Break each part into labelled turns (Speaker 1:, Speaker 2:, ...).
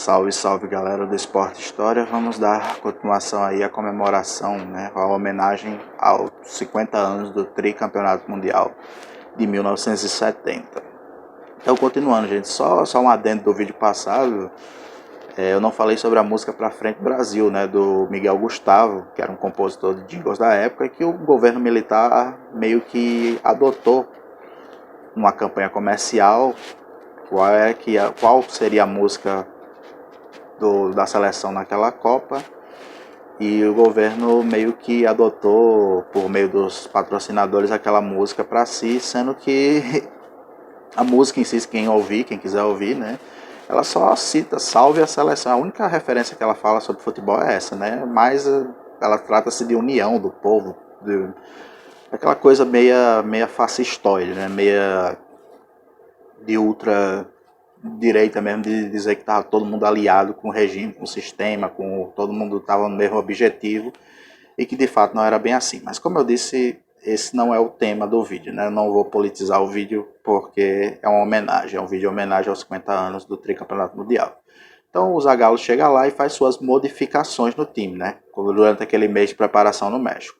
Speaker 1: Salve, salve galera do Esporte História, vamos dar continuação aí à comemoração, a homenagem aos 50 anos do tricampeonato mundial de 1970. Então continuando gente, só um adendo do vídeo passado, eu não falei sobre a música Pra Frente Brasil, do Miguel Gustavo, que era um compositor de jingles da época, que o governo militar meio que adotou uma campanha comercial. Qual seria a música da seleção naquela Copa, e o governo meio que adotou, por meio dos patrocinadores, aquela música para si, sendo que a música em si, quem quiser ouvir, ela só cita "Salve a Seleção". A única referência que ela fala sobre futebol é essa, mas ela trata-se de união do povo, aquela coisa meia fascistoide, meia de ultra direita mesmo, de dizer que estava todo mundo aliado com o regime, com o sistema, todo mundo estava no mesmo objetivo, e que de fato não era bem assim. Mas como eu disse, esse não é o tema do vídeo, Eu não vou politizar o vídeo porque é uma homenagem, é um vídeo de homenagem aos 50 anos do tricampeonato mundial. Então o Zagallo chega lá e faz suas modificações no time, durante aquele mês de preparação no México.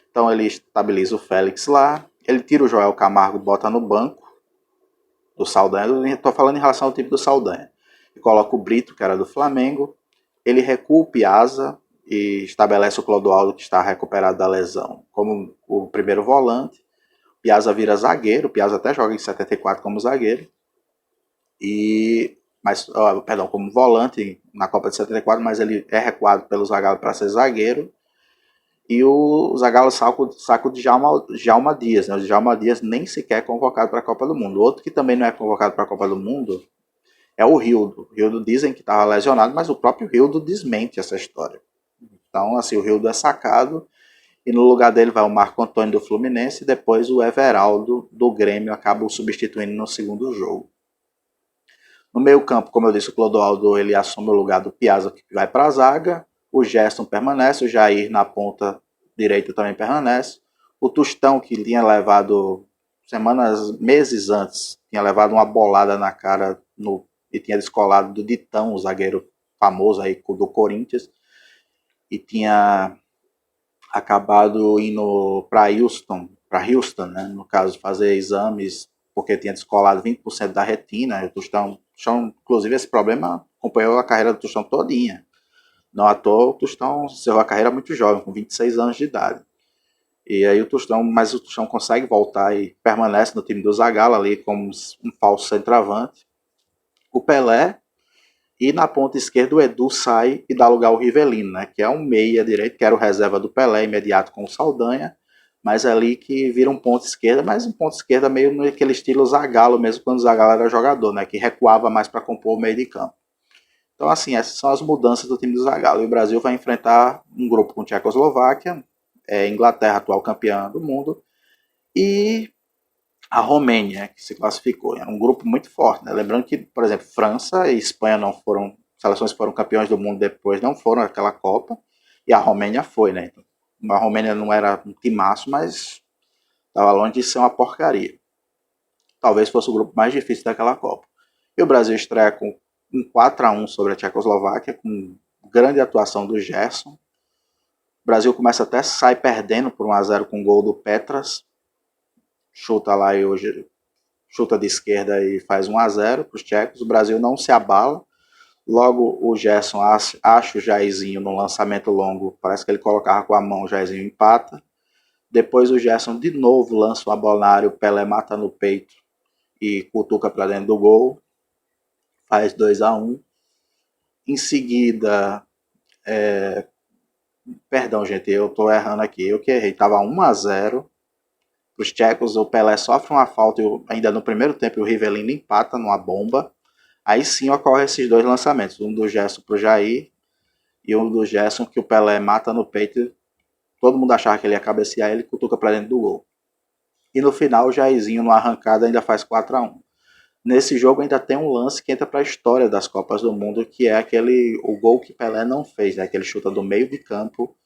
Speaker 1: Então ele estabiliza o Félix lá, ele tira o Joel Camargo e bota no banco do Saldanha. Estou falando em relação ao time do Saldanha. E coloca o Brito, que era do Flamengo. Ele recua o Piazza e estabelece o Clodoaldo, que está recuperado da lesão, como o primeiro volante. Piazza vira zagueiro. Piazza até joga em 74 como zagueiro. Como volante na Copa de 74, mas ele é recuado pelo Zagallo para ser zagueiro. E o Zagallo saca o Djalma Dias. O Djalma Dias nem sequer é convocado para a Copa do Mundo. Outro que também não é convocado para a Copa do Mundo é o Rildo. O Rildo dizem que estava lesionado, mas o próprio Rildo desmente essa história. Então, assim, o Rildo é sacado e no lugar dele vai o Marco Antônio do Fluminense e depois o Everaldo do Grêmio acaba o substituindo no segundo jogo. No meio campo, como eu disse, o Clodoaldo ele assume o lugar do Piazza, que vai para a zaga. O Gerson permanece, o Jair na ponta direita também permanece. O Tostão, que tinha levado meses antes, tinha levado uma bolada na cara e tinha descolado do Ditão, o zagueiro famoso aí do Corinthians, e tinha acabado indo para Houston, no caso, fazer exames, porque tinha descolado 20% da retina. O Tostão, inclusive, esse problema acompanhou a carreira do Tostão todinha. Não à toa, o Tostão encerrou a carreira muito jovem, com 26 anos de idade. E aí o Tostão consegue voltar e permanece no time do Zagallo ali como um falso centroavante. O Pelé, e na ponta esquerda o Edu sai e dá lugar ao Rivelino, que é um meia direito, que era o reserva do Pelé, imediato com o Saldanha, mas ali que vira um ponto esquerda, mas um ponto esquerda meio naquele estilo Zagallo mesmo, quando o Zagallo era jogador, que recuava mais para compor o meio de campo. Então, assim, essas são as mudanças do time do Zagallo. E o Brasil vai enfrentar um grupo com Tchecoslováquia, Inglaterra, atual campeã do mundo, e a Romênia, que se classificou. É um grupo muito forte. Lembrando que, por exemplo, França e Espanha não foram, seleções que foram campeões do mundo depois, não foram àquela Copa, e a Romênia foi, Então, a Romênia não era um timaço, mas estava longe de ser uma porcaria. Talvez fosse o grupo mais difícil daquela Copa. E o Brasil estreia com um 4-1 sobre a Tchecoslováquia, com grande atuação do Gerson. O Brasil começa até sai perdendo por 1-0 com o gol do Petras. Chuta lá e hoje chuta de esquerda e faz 1-0 para os tchecos. O Brasil não se abala. Logo o Gerson acha o Jairzinho no lançamento longo. Parece que ele colocava com a mão, o Jairzinho empata. Depois o Gerson de novo lança uma bola na área, o Pelé mata no peito e cutuca para dentro do gol. Faz 2-1. Em seguida, perdão, gente, eu tô errando aqui, eu que errei, tava 1-0 para os tchecos. O Pelé sofre uma falta e ainda no primeiro tempo o Rivelino empata numa bomba. Aí sim ocorrem esses dois lançamentos, um do Gerson pro Jair e um do Gerson que o Pelé mata no peito. Todo mundo achava que ele ia cabecear, ele cutuca para dentro do gol. E no final o Jairzinho, numa arrancada, ainda faz 4-1. Nesse jogo ainda tem um lance que entra para a história das Copas do Mundo, que é o gol que Pelé não fez, que ele chuta do meio de campo.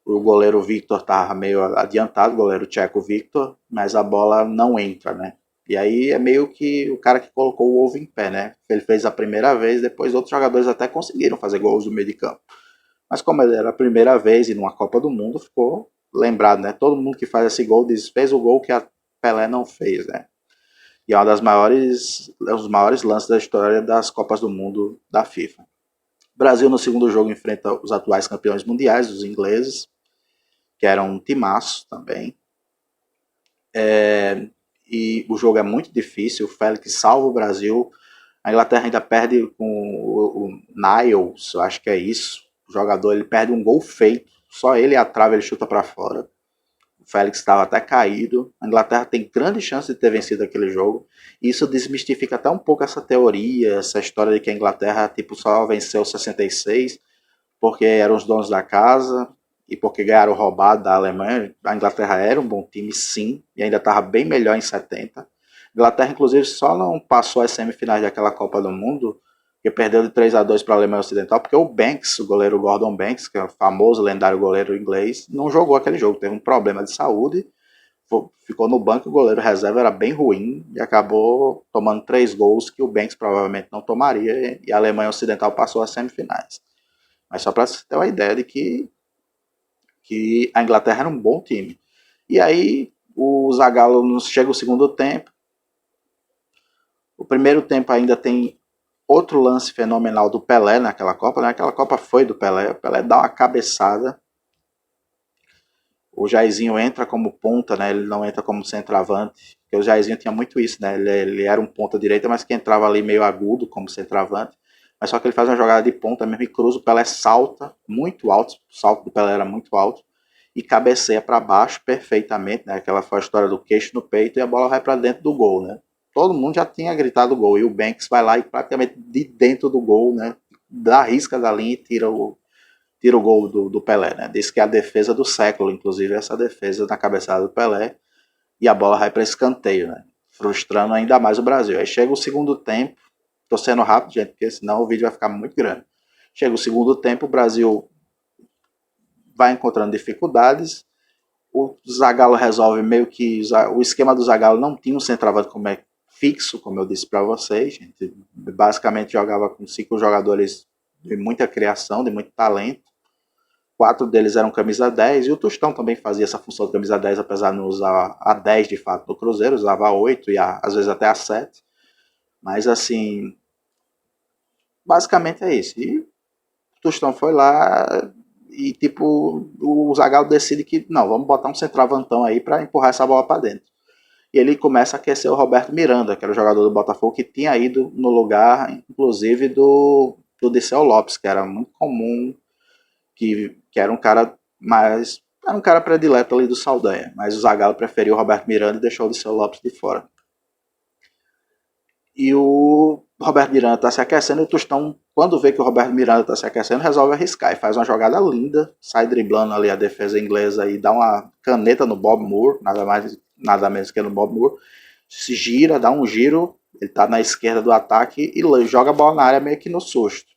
Speaker 1: O goleiro Victor estava meio adiantado, o goleiro tcheco Victor, mas a bola não entra, E aí é meio que o cara que colocou o ovo em pé, né? Ele fez a primeira vez, depois outros jogadores até conseguiram fazer gols do meio de campo. Mas como ele era a primeira vez e numa Copa do Mundo, ficou lembrado, né? Todo mundo que faz esse gol diz, fez o gol que a Pelé não fez, né? E é uma das maiores, os maiores lances da história das Copas do Mundo da FIFA. O Brasil no segundo jogo enfrenta os atuais campeões mundiais, os ingleses, que eram um timaço também. E o jogo é muito difícil, o Félix salva o Brasil, a Inglaterra ainda perde com o Niles, eu acho que é isso, o jogador ele perde um gol feito, só ele a trave ele chuta para fora. O Félix estava até caído. A Inglaterra tem grande chance de ter vencido aquele jogo. E isso desmistifica até um pouco essa teoria, essa história de que a Inglaterra tipo, só venceu 66 porque eram os donos da casa e porque ganharam roubado da Alemanha. A Inglaterra era um bom time, sim, e ainda estava bem melhor em 70. A Inglaterra, inclusive, só não passou as semifinais daquela Copa do Mundo, que perdeu de 3-2 para a Alemanha Ocidental, porque o Banks, o goleiro Gordon Banks, que é o famoso lendário goleiro inglês, não jogou aquele jogo, teve um problema de saúde, ficou no banco, o goleiro reserva era bem ruim e acabou tomando 3 gols que o Banks provavelmente não tomaria, e a Alemanha Ocidental passou às semifinais. Mas só para você ter uma ideia de que a Inglaterra era um bom time. E aí o Zagallo chega o segundo tempo. O primeiro tempo ainda tem outro lance fenomenal do Pelé naquela Copa. Né? Aquela Copa foi do Pelé. O Pelé dá uma cabeçada. O Jairzinho entra como ponta, né? Ele não entra como centroavante. Porque o Jairzinho tinha muito isso, né? Ele era um ponta direita, mas que entrava ali meio agudo como centroavante. Mas só que ele faz uma jogada de ponta mesmo e cruza, o Pelé salta muito alto, o salto do Pelé era muito alto, e cabeceia para baixo perfeitamente, né? Aquela foi a história do queixo no peito e a bola vai para dentro do gol, né? Todo mundo já tinha gritado gol, e o Banks vai lá e praticamente de dentro do gol, né? Dá a risca da linha e tira o gol do Pelé, né? Diz que é a defesa do século, inclusive essa defesa na cabeçada do Pelé, e a bola vai para escanteio, né? Frustrando ainda mais o Brasil. Aí chega o segundo tempo, tô sendo rápido, gente, porque senão o vídeo vai ficar muito grande. Chega o segundo tempo, o Brasil vai encontrando dificuldades, o Zagallo resolve meio que o esquema do Zagallo não tinha um centroavante como é fixo, como eu disse para vocês, gente. Basicamente jogava com 5 jogadores de muita criação, de muito talento. 4 deles eram camisa 10 e o Tostão também fazia essa função de camisa 10, apesar de não usar a 10 de fato do Cruzeiro, usava a 8 e às vezes até a 7. Mas assim, basicamente é isso. E o Tostão foi lá e tipo, o Zagallo decide que não, vamos botar um centroavantão aí para empurrar essa bola para dentro. E ele começa a aquecer o Roberto Miranda, que era o jogador do Botafogo que tinha ido no lugar, inclusive, do Diceu Lopes, que era muito comum, que era um cara mais. Era um cara predileto ali do Saldanha, mas o Zagallo preferiu o Roberto Miranda e deixou o Diceu Lopes de fora. E o Roberto Miranda está se aquecendo e o Tostão, quando vê que o Roberto Miranda está se aquecendo, resolve arriscar e faz uma jogada linda, sai driblando ali a defesa inglesa e dá uma caneta no Bob Moore, nada mais, nada menos que no Bob Moore, se gira, dá um giro, ele está na esquerda do ataque e joga a bola na área meio que no susto.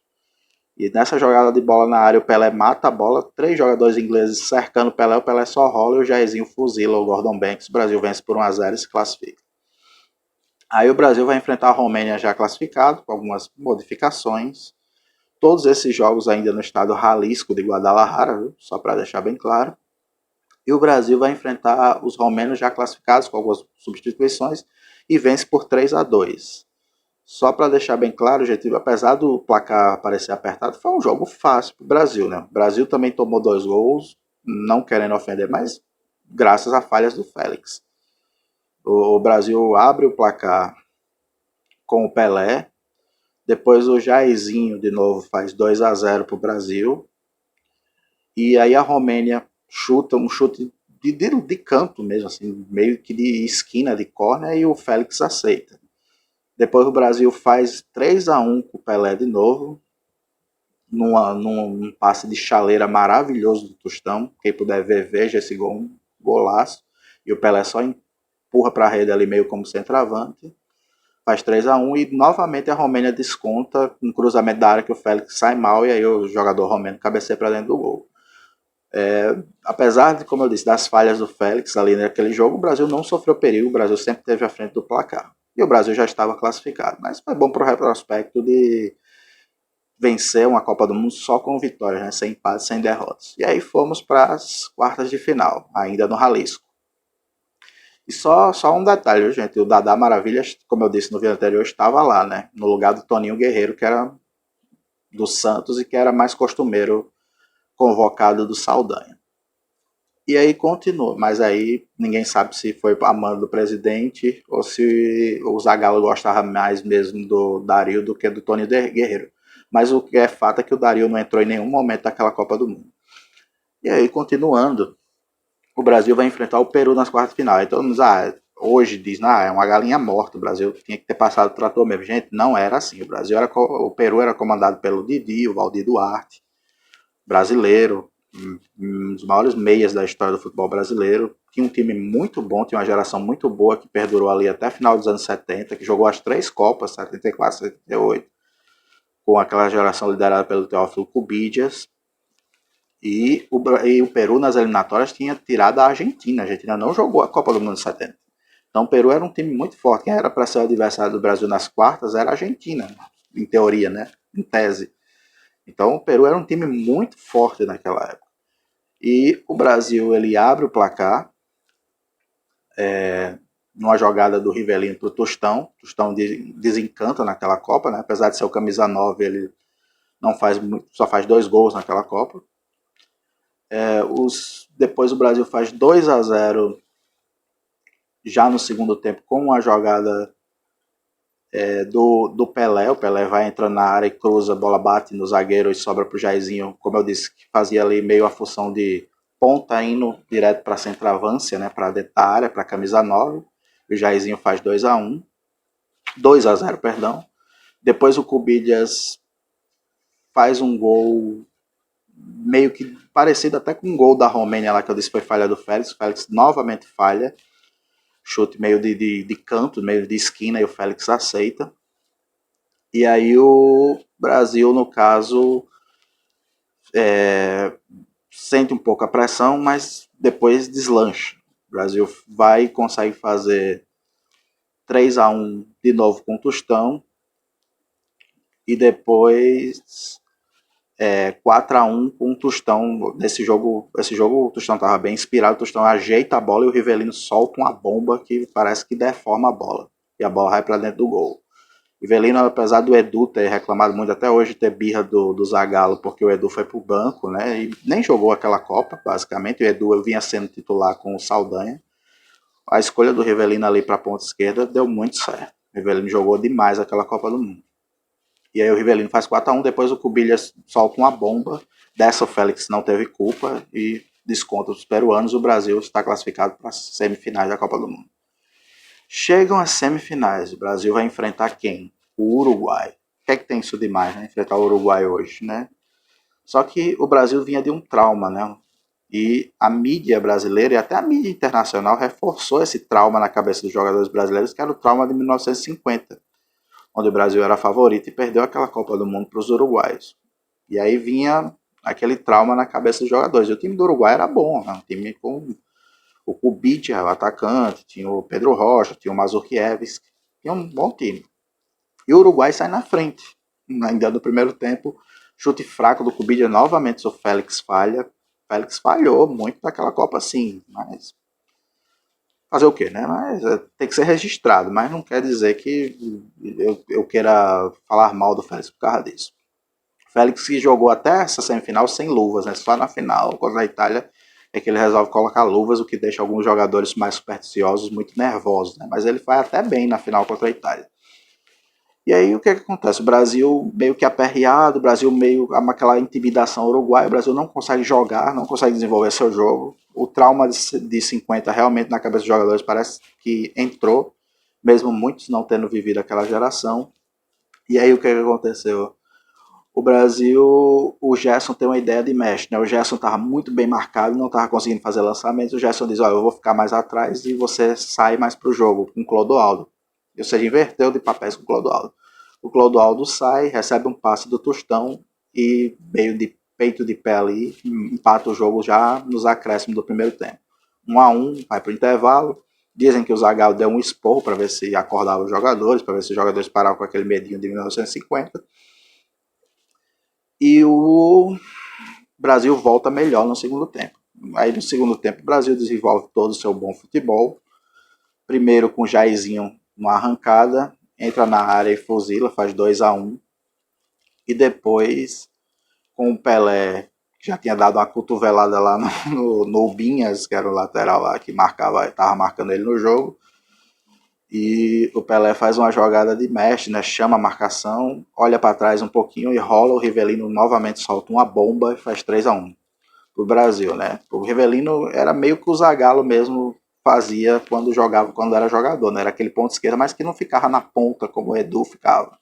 Speaker 1: E nessa jogada de bola na área, o Pelé mata a bola, 3 jogadores ingleses cercando o Pelé só rola e o Jairzinho fuzila o Gordon Banks, o Brasil vence por 1-0 e se classifica. Aí o Brasil vai enfrentar a Romênia já classificado, com algumas modificações. Todos esses jogos ainda no estado Jalisco de Guadalajara, viu? Só para deixar bem claro. E o Brasil vai enfrentar os romênios já classificados, com algumas substituições, e vence por 3-2. Só para deixar bem claro, gente, apesar do placar parecer apertado, foi um jogo fácil para o Brasil, né? O Brasil também tomou 2 gols, não querendo ofender, mas graças a falhas do Félix. O Brasil abre o placar com o Pelé, depois o Jairzinho de novo faz 2-0 para o Brasil, e aí a Romênia chuta um chute de canto mesmo, assim, meio que de esquina, de córner, e o Félix aceita. Depois o Brasil faz 3-1 com o Pelé de novo, num passe de chaleira maravilhoso do Tostão. Quem puder ver, veja esse gol, um golaço. E o Pelé só empurra para a rede ali meio como centroavante. Faz 3-1 e novamente a Romênia desconta um cruzamento da área que o Félix sai mal e aí o jogador romeno cabeceia para dentro do gol. Apesar de, como eu disse, das falhas do Félix ali naquele jogo, o Brasil não sofreu perigo, o Brasil sempre esteve à frente do placar. E o Brasil já estava classificado. Mas foi bom para o retrospecto de vencer uma Copa do Mundo só com vitórias, né? Sem empates, sem derrotas. E aí fomos para as quartas de final, ainda no Jalisco. E só um detalhe, gente, o Dadá Maravilha, como eu disse no vídeo anterior, estava lá, né? No lugar do Toninho Guerreiro, que era do Santos e que era mais costumeiro convocado do Saldanha. E aí continua, mas aí ninguém sabe se foi a mando do presidente ou se o Zagallo gostava mais mesmo do Dario do que do Toninho Guerreiro. Mas o que é fato é que o Dario não entrou em nenhum momento daquela Copa do Mundo. E aí, continuando, o Brasil vai enfrentar o Peru nas quartas de final. Então, hoje diz, é uma galinha morta, o Brasil tinha que ter passado o trator mesmo. Gente, não era assim. O Peru era comandado pelo Didi, o Valdir Duarte, brasileiro, um dos maiores meias da história do futebol brasileiro. Tinha um time muito bom, tinha uma geração muito boa que perdurou ali até final dos anos 70, que jogou as 3 Copas, 74, 78, com aquela geração liderada pelo Teófilo Cubidias. E o Peru nas eliminatórias tinha tirado a Argentina. A Argentina não jogou a Copa do Mundo de 70. Então o Peru era um time muito forte. Quem era para ser o adversário do Brasil nas quartas era a Argentina, em teoria, né? Em tese. Então o Peru era um time muito forte naquela época. E o Brasil ele abre o placar numa jogada do Rivelino para o Tostão. O Tostão desencanta naquela Copa, né? Apesar de ser o camisa 9, ele não faz muito, só faz 2 gols naquela Copa. Depois o Brasil faz 2-0 já no segundo tempo com uma jogada do Pelé. O Pelé vai entrando na área e cruza, a bola bate no zagueiro e sobra para o Jairzinho, como eu disse, que fazia ali meio a função de ponta indo direto para a centroavância, né, para dentro da área, para a camisa 9. O Jairzinho faz 2-0, perdão. Depois o Cubillas faz um gol meio que parecido até com um gol da Romênia lá que eu disse foi falha do Félix. O Félix novamente falha, chute meio de canto, meio de esquina, e o Félix aceita. E aí o Brasil, no caso, sente um pouco a pressão, mas depois deslancha. O Brasil vai e consegue fazer 3-1 de novo com o Tostão, e depois 4-1 com o Tostão. Esse jogo o Tostão estava bem inspirado, o Tostão ajeita a bola e o Rivelino solta uma bomba que parece que deforma a bola. E a bola vai para dentro do gol. Rivelino, apesar do Edu ter reclamado muito até hoje, ter birra do Zagallo, porque o Edu foi pro banco, né? E nem jogou aquela Copa, basicamente. O Edu vinha sendo titular com o Saldanha. A escolha do Rivelino ali para a ponta esquerda deu muito certo. O Rivelino jogou demais aquela Copa do Mundo. E aí o Rivelino faz 4-1, depois o Cubillas solta uma bomba. Dessa o Félix não teve culpa e desconta os peruanos. O Brasil está classificado para as semifinais da Copa do Mundo. Chegam as semifinais, o Brasil vai enfrentar quem? O Uruguai. O que é que tem isso demais, né? Enfrentar o Uruguai hoje, né? Só que o Brasil vinha de um trauma, né? E a mídia brasileira e até a mídia internacional reforçou esse trauma na cabeça dos jogadores brasileiros, que era o trauma de 1950, onde o Brasil era favorito e perdeu aquela Copa do Mundo para os uruguaios. E aí vinha aquele trauma na cabeça dos jogadores. E o time do Uruguai era bom, né? Um time com o Kubica, o atacante, tinha o Pedro Rocha, tinha o Mazurkiewicz, tinha um bom time. E o Uruguai sai na frente, ainda no primeiro tempo, chute fraco do Kubica, novamente o Félix falha. O Félix falhou muito naquela Copa, sim, mas fazer o quê, né? Mas tem que ser registrado, mas não quer dizer que eu queira falar mal do Félix por causa disso. O Félix que jogou até essa semifinal sem luvas, né? Só na final contra a Itália é que ele resolve colocar luvas, o que deixa alguns jogadores mais supersticiosos muito nervosos, né? Mas ele vai até bem na final contra a Itália. E aí o que acontece? O Brasil meio que aperreado, o Brasil meio aquela intimidação uruguaia, o Brasil não consegue jogar, não consegue desenvolver seu jogo. O trauma de 50 realmente na cabeça dos jogadores parece que entrou, mesmo muitos não tendo vivido aquela geração. E aí o que aconteceu? O Brasil, o Gerson tem uma ideia de mestre, né? O Gerson estava muito bem marcado, não estava conseguindo fazer lançamentos. O Gerson diz: olha, eu vou ficar mais atrás e você sai mais para o jogo com o Clodoaldo. Ou seja, inverteu de papéis com o Clodoaldo. O Clodoaldo sai, recebe um passe do Tostão e meio de peito de pé ali, empata o jogo já nos acréscimos do primeiro tempo. 1-1, vai para o intervalo. Dizem que o Zagallo deu um esporro para ver se acordava os jogadores, para ver se os jogadores paravam com aquele medinho de 1950. E o Brasil volta melhor no segundo tempo. Aí no segundo tempo o Brasil desenvolve todo o seu bom futebol. Primeiro com o Jairzinho numa arrancada, entra na área e fuzila, faz 2-1. E depois com o Pelé, que já tinha dado uma cotovelada lá no Binhas, que era o lateral lá que estava marcando ele no jogo. E o Pelé faz uma jogada de mestre, né? Chama a marcação, olha para trás um pouquinho e rola. O Rivelino novamente solta uma bomba e faz 3-1 pro Brasil, né? O Rivelino era meio que o Zagallo mesmo fazia quando jogava, quando era jogador, né? Era aquele ponto esquerdo, mas que não ficava na ponta como o Edu ficava.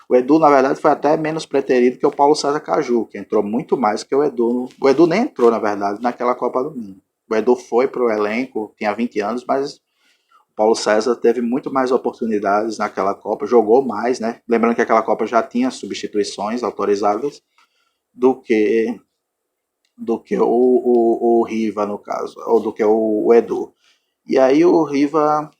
Speaker 1: O Edu, na verdade, foi até menos preterido que o Paulo César Caju, que entrou muito mais que o Edu. O Edu nem entrou, na verdade, naquela Copa do Mundo. O Edu foi pro elenco, tinha 20 anos, mas o Paulo César teve muito mais oportunidades naquela Copa, jogou mais, né? Lembrando que aquela Copa já tinha substituições autorizadas do que o Riva, no caso, ou do que o Edu. E aí o Riva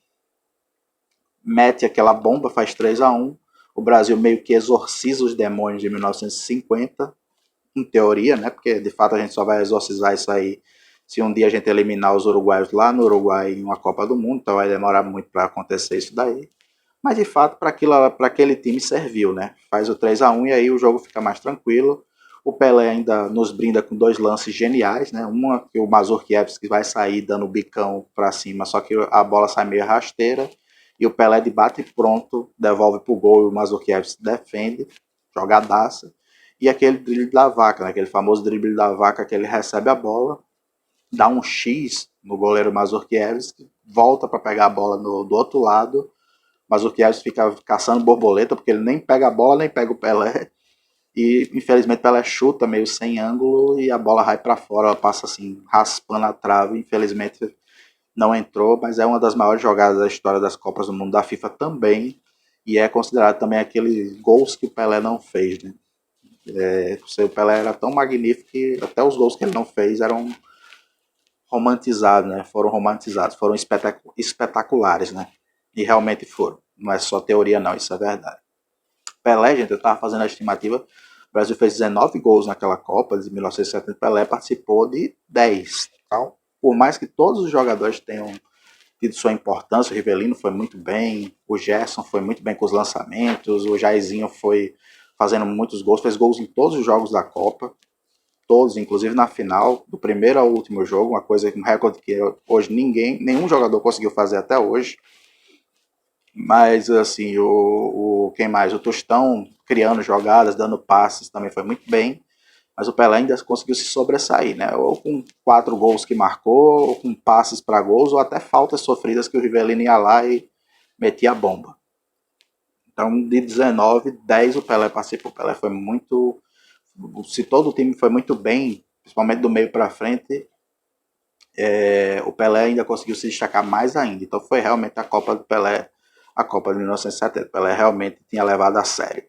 Speaker 1: mete aquela bomba, faz 3-1. O Brasil meio que exorciza os demônios de 1950, em teoria, né? Porque de fato a gente só vai exorcizar isso aí se um dia a gente eliminar os uruguaios lá no Uruguai em uma Copa do Mundo, então vai demorar muito para acontecer isso daí. Mas de fato para aquele time serviu, né? Faz o 3-1 e aí o jogo fica mais tranquilo. O Pelé ainda nos brinda com dois lances geniais, né? Uma que o Mazurkiewicz vai sair dando bicão para cima, só que a bola sai meio rasteira. E o Pelé de bate pronto, devolve pro gol e o Mazurkiewicz defende, jogadaça. E aquele drible da vaca, né? Aquele famoso drible da vaca que ele recebe a bola, dá um X no goleiro Mazurkiewicz, volta para pegar a bola do outro lado. Mazurkiewicz fica caçando borboleta, porque ele nem pega a bola, nem pega o Pelé. E infelizmente o Pelé chuta meio sem ângulo e a bola vai para fora, ela passa assim, raspando a trave. Infelizmente não entrou, mas é uma das maiores jogadas da história das Copas do Mundo da FIFA também, e é considerado também aqueles gols que o Pelé não fez, né? O Pelé era tão magnífico que até os gols que ele não fez eram romantizados, né? Foram romantizados, foram espetaculares, né? E realmente foram. Não é só teoria não, isso é verdade. Pelé, gente, eu estava fazendo a estimativa, o Brasil fez 19 gols naquela Copa de 1970, Pelé participou de 10. Então, por mais que todos os jogadores tenham tido sua importância, o Rivelino foi muito bem, o Gerson foi muito bem com os lançamentos, o Jairzinho foi fazendo muitos gols, fez gols em todos os jogos da Copa, todos, inclusive na final, do primeiro ao último jogo, uma coisa, um recorde que hoje nenhum jogador conseguiu fazer até hoje. Mas assim, quem mais? O Tostão criando jogadas, dando passes, também foi muito bem. Mas o Pelé ainda conseguiu se sobressair, né? Ou com 4 gols que marcou, ou com passes para gols, ou até faltas sofridas que o Rivelino ia lá e metia a bomba. Então, de 19, 10 o Pelé participou. O Pelé foi muito. Se todo o time foi muito bem, principalmente do meio para frente, o Pelé ainda conseguiu se destacar mais ainda. Então, foi realmente a Copa do Pelé, a Copa de 1970. O Pelé realmente tinha levado a sério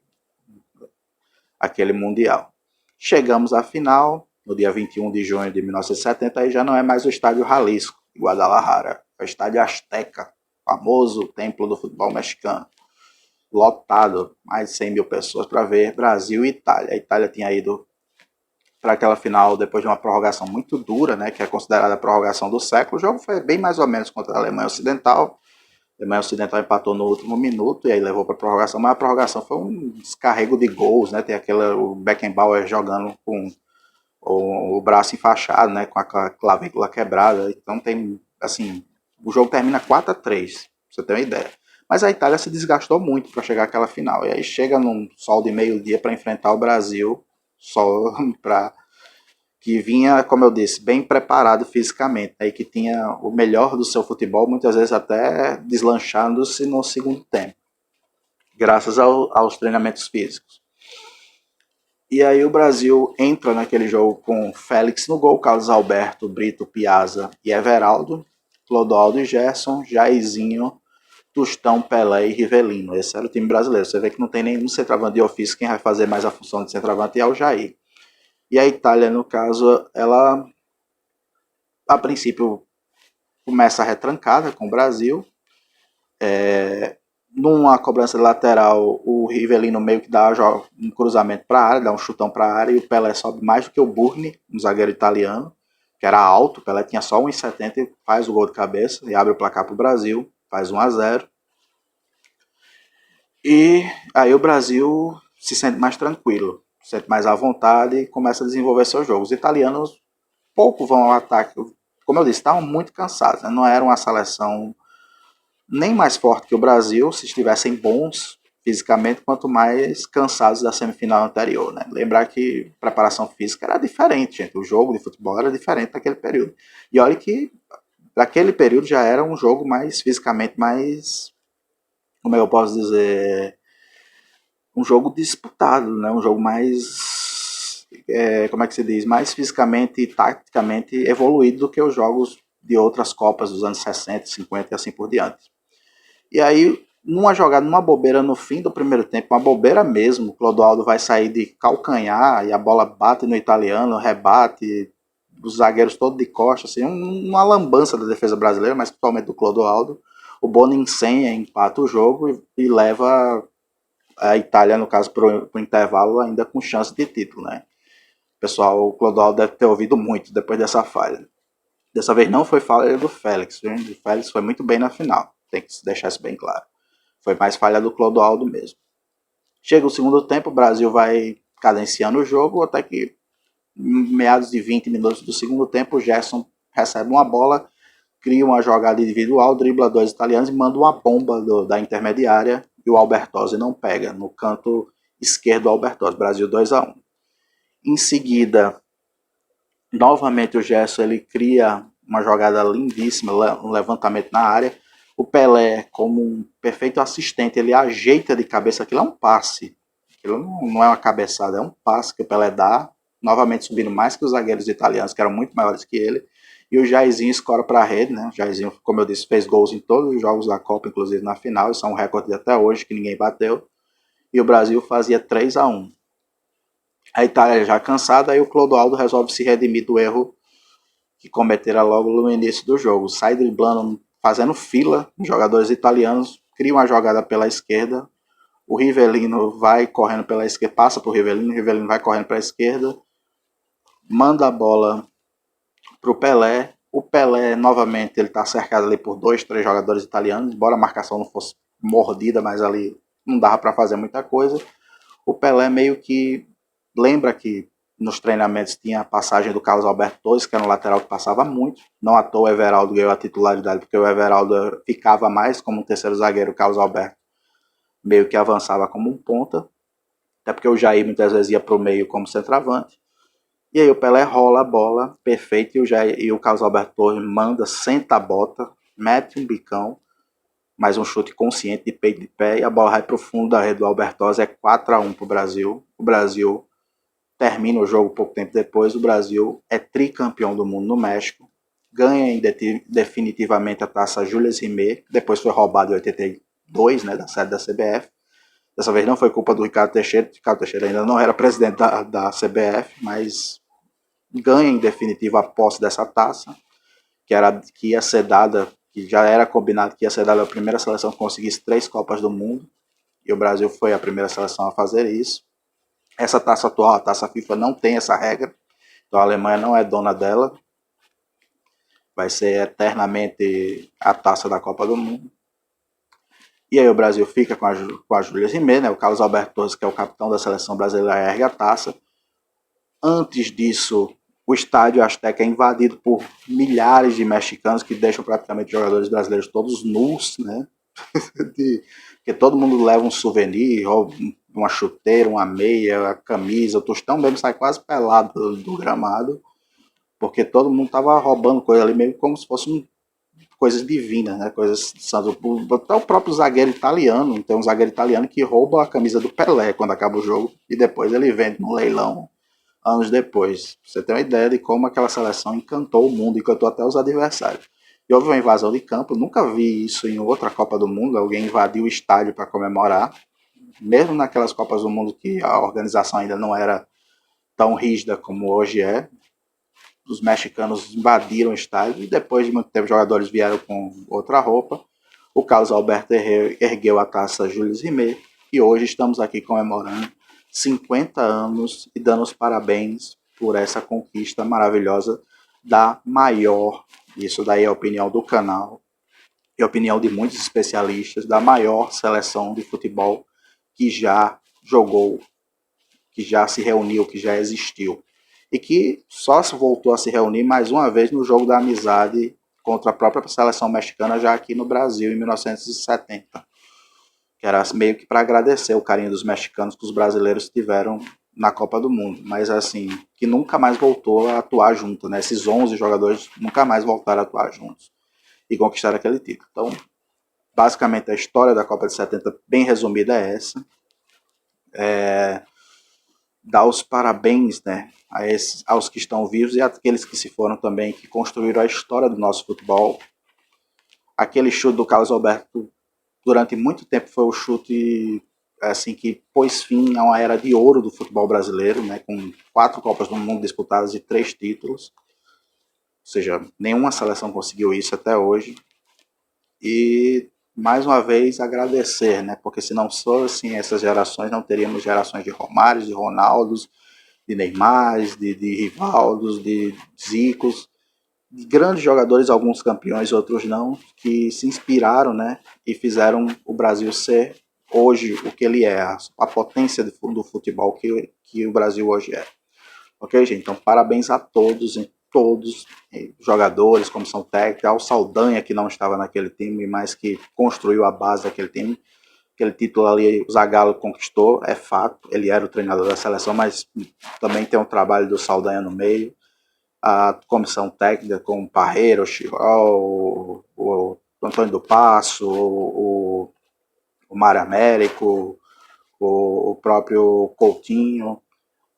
Speaker 1: aquele Mundial. Chegamos à final, no dia 21 de junho de 1970, aí já não é mais o estádio Jalisco, de Guadalajara, é o estádio Azteca, famoso templo do futebol mexicano, lotado, mais de 100 mil pessoas para ver Brasil e Itália. A Itália tinha ido para aquela final depois de uma prorrogação muito dura, né, que é considerada a prorrogação do século. O jogo foi bem mais ou menos contra a Alemanha Ocidental. A Alemanha Ocidental empatou no último minuto e aí levou para a prorrogação, mas a prorrogação foi um descarrego de gols, né? Tem o Beckenbauer jogando com o braço enfaixado, né? Com a clavícula quebrada. Então tem, assim, o jogo termina 4-3, pra você ter uma ideia. Mas a Itália se desgastou muito para chegar àquela final. E aí chega num sol de meio-dia para enfrentar o Brasil, só para que vinha, como eu disse, bem preparado fisicamente, né, e que tinha o melhor do seu futebol, muitas vezes até deslanchando-se no segundo tempo, graças aos treinamentos físicos. E aí o Brasil entra naquele jogo com Félix no gol, Carlos Alberto, Brito, Piazza e Everaldo, Clodoaldo e Gerson, Jairzinho, Tostão, Pelé e Rivelino. Esse era o time brasileiro. Você vê que não tem nenhum centroavante de ofício, quem vai fazer mais a função de centroavante é o Jair. E a Itália, no caso, ela a princípio começa retrancada com o Brasil. Numa cobrança de lateral, o Rivelino meio que dá um cruzamento para a área, dá um chutão para a área, e o Pelé sobe mais do que o Burni, um zagueiro italiano, que era alto. O Pelé tinha só 1,70 e faz o gol de cabeça e abre o placar para o Brasil, faz 1-0. E aí o Brasil se sente mais tranquilo, se sente mais à vontade e começa a desenvolver seus jogos. Os italianos pouco vão ao ataque, como eu disse, estavam muito cansados, né? Não era uma seleção nem mais forte que o Brasil, se estivessem bons fisicamente, quanto mais cansados da semifinal anterior, né? Lembrar que preparação física era diferente, gente. O jogo de futebol era diferente naquele período. E olha que naquele período já era um jogo mais fisicamente mais, como eu posso dizer, um jogo disputado, né? Um jogo mais, como é que se diz, mais fisicamente e taticamente evoluído do que os jogos de outras Copas dos anos 60, 50 e assim por diante. E aí, numa jogada, numa bobeira no fim do primeiro tempo, uma bobeira mesmo, o Clodoaldo vai sair de calcanhar e a bola bate no italiano, rebate, os zagueiros todos de costas, assim, uma lambança da defesa brasileira, mas principalmente do Clodoaldo. O Bono encenha, empata o jogo e leva a Itália, no caso, para o intervalo ainda com chance de título, né? O pessoal, o Clodoaldo deve ter ouvido muito depois dessa falha. Dessa vez não foi falha do Félix, viu? O Félix foi muito bem na final, tem que deixar isso bem claro. Foi mais falha do Clodoaldo mesmo. Chega o segundo tempo, o Brasil vai cadenciando o jogo, até que em meados de 20 minutos do segundo tempo, o Gerson recebe uma bola, cria uma jogada individual, dribla dois italianos e manda uma bomba da intermediária e o Albertozzi não pega, no canto esquerdo do Albertozzi, Brasil 2-1. Em seguida, novamente o Gerson ele cria uma jogada lindíssima, um levantamento na área. O Pelé, como um perfeito assistente, ele ajeita de cabeça, aquilo é um passe. Aquilo não é uma cabeçada, é um passe que o Pelé dá, novamente subindo mais que os zagueiros italianos, que eram muito maiores que ele. E o Jairzinho escora para a rede, né? O Jairzinho, como eu disse, fez gols em todos os jogos da Copa, inclusive na final. Isso é um recorde de até hoje que ninguém bateu. E o Brasil fazia 3-1. A Itália já cansada, aí o Clodoaldo resolve se redimir do erro que cometera logo no início do jogo. Sai driblando, fazendo fila, jogadores italianos, cria uma jogada pela esquerda, o Rivelino vai correndo pela esquerda, passa para o Rivelino vai correndo para a esquerda, manda a bola para o Pelé. O Pelé, novamente, ele está cercado ali por 2, 3 jogadores italianos, embora a marcação não fosse mordida, mas ali não dava para fazer muita coisa. O Pelé meio que lembra que nos treinamentos tinha a passagem do Carlos Alberto Torres, que era um lateral que passava muito. Não à toa o Everaldo ganhou a titularidade, porque o Everaldo ficava mais como um terceiro zagueiro, o Carlos Alberto meio que avançava como um ponta, até porque o Jair muitas vezes ia para o meio como centroavante. E aí o Pelé rola a bola, perfeito, e o Carlos Alberto Torres manda, senta a bota, mete um bicão, mais um chute consciente de peito de pé, e a bola vai para o fundo da rede do Albertosa, é 4-1 para o Brasil. O Brasil termina o jogo pouco tempo depois, o Brasil é tricampeão do mundo no México, ganha definitivamente a taça Jules Rimet, que depois foi roubado em 82, né, da sede da CBF. Dessa vez não foi culpa do Ricardo Teixeira ainda não era presidente da CBF, mas ganha em definitiva a posse dessa taça, que ia ser dada, que já era combinado que ia ser dada a primeira seleção que conseguisse 3 Copas do Mundo, e o Brasil foi a primeira seleção a fazer isso. Essa taça atual, a taça FIFA, não tem essa regra, então a Alemanha não é dona dela, vai ser eternamente a taça da Copa do Mundo. E aí o Brasil fica com a Júlia Rimet, né? O Carlos Alberto Torres, que é o capitão da seleção brasileira, ergue a taça. Antes disso, o estádio Azteca é invadido por milhares de mexicanos que deixam praticamente os jogadores brasileiros todos nus, né? Porque todo mundo leva um souvenir, uma chuteira, uma meia, a camisa, o Tostão mesmo sai quase pelado do gramado, porque todo mundo tava roubando coisa ali, meio como se fossem coisas divinas, né? Coisas santas. Até o próprio zagueiro italiano, tem um zagueiro italiano que rouba a camisa do Pelé quando acaba o jogo e depois ele vende no leilão anos depois. Você tem uma ideia de como aquela seleção encantou o mundo, encantou até os adversários. E houve uma invasão de campo, nunca vi isso em outra Copa do Mundo, alguém invadiu o estádio para comemorar, mesmo naquelas Copas do Mundo que a organização ainda não era tão rígida como hoje é. Os mexicanos invadiram o estádio e depois de muito tempo os jogadores vieram com outra roupa. O Carlos Alberto ergueu a taça Jules Rimet e hoje estamos aqui comemorando 50 anos e dando os parabéns por essa conquista maravilhosa da maior, isso daí é a opinião do canal e a opinião de muitos especialistas, da maior seleção de futebol que já jogou, que já se reuniu, que já existiu. E que só se voltou a se reunir mais uma vez no jogo da amizade contra a própria seleção mexicana, já aqui no Brasil, em 1970. Que era meio que para agradecer o carinho dos mexicanos que os brasileiros tiveram na Copa do Mundo. Mas assim, que nunca mais voltou a atuar junto, né? Esses 11 jogadores nunca mais voltaram a atuar juntos e conquistaram aquele título. Então, basicamente, a história da Copa de 70, bem resumida, é essa. Dar os parabéns, né, aos que estão vivos e àqueles que se foram também, que construíram a história do nosso futebol. Aquele chute do Carlos Alberto, durante muito tempo, foi o chute assim, que pôs fim a uma era de ouro do futebol brasileiro, né, com 4 Copas do Mundo disputadas e 3 títulos. Ou seja, nenhuma seleção conseguiu isso até hoje. E, mais uma vez, agradecer, né, porque se não fossem essas gerações, não teríamos gerações de Romários, de Ronaldos, de Neymar, de Rivaldos, de Zicos, de grandes jogadores, alguns campeões, outros não, que se inspiraram, né, e fizeram o Brasil ser hoje o que ele é, a potência do futebol que o Brasil hoje é. Ok, gente? Então, parabéns a todos, jogadores, comissão técnica, ao Saldanha, que não estava naquele time, mas que construiu a base daquele time. Aquele título ali, o Zagallo conquistou, é fato, ele era o treinador da seleção, mas também tem um trabalho do Saldanha no meio. A comissão técnica com o Parreira, o Chirol, o Antônio do Passo, o Mário Américo, o próprio Coutinho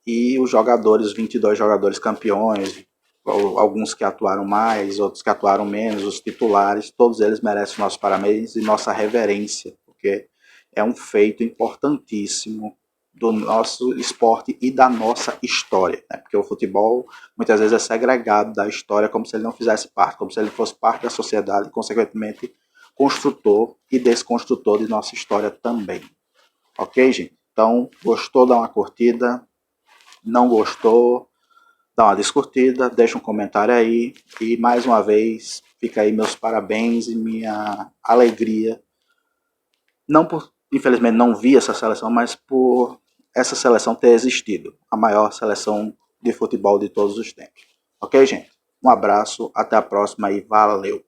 Speaker 1: e os jogadores, os 22 jogadores campeões, alguns que atuaram mais, outros que atuaram menos, os titulares, todos eles merecem nossos parabéns e nossa reverência, porque é um feito importantíssimo do nosso esporte e da nossa história, né? Porque o futebol muitas vezes é segregado da história como se ele não fizesse parte, como se ele fosse parte da sociedade e, consequentemente, construtor e desconstrutor de nossa história também. Ok, gente? Então, gostou? Dá uma curtida. Não gostou? Dá uma descurtida, deixa um comentário aí. E, mais uma vez, fica aí meus parabéns e minha alegria. Não por, infelizmente, não vi essa seleção, mas por essa seleção ter existido. A maior seleção de futebol de todos os tempos. Ok, gente? Um abraço, até a próxima e valeu!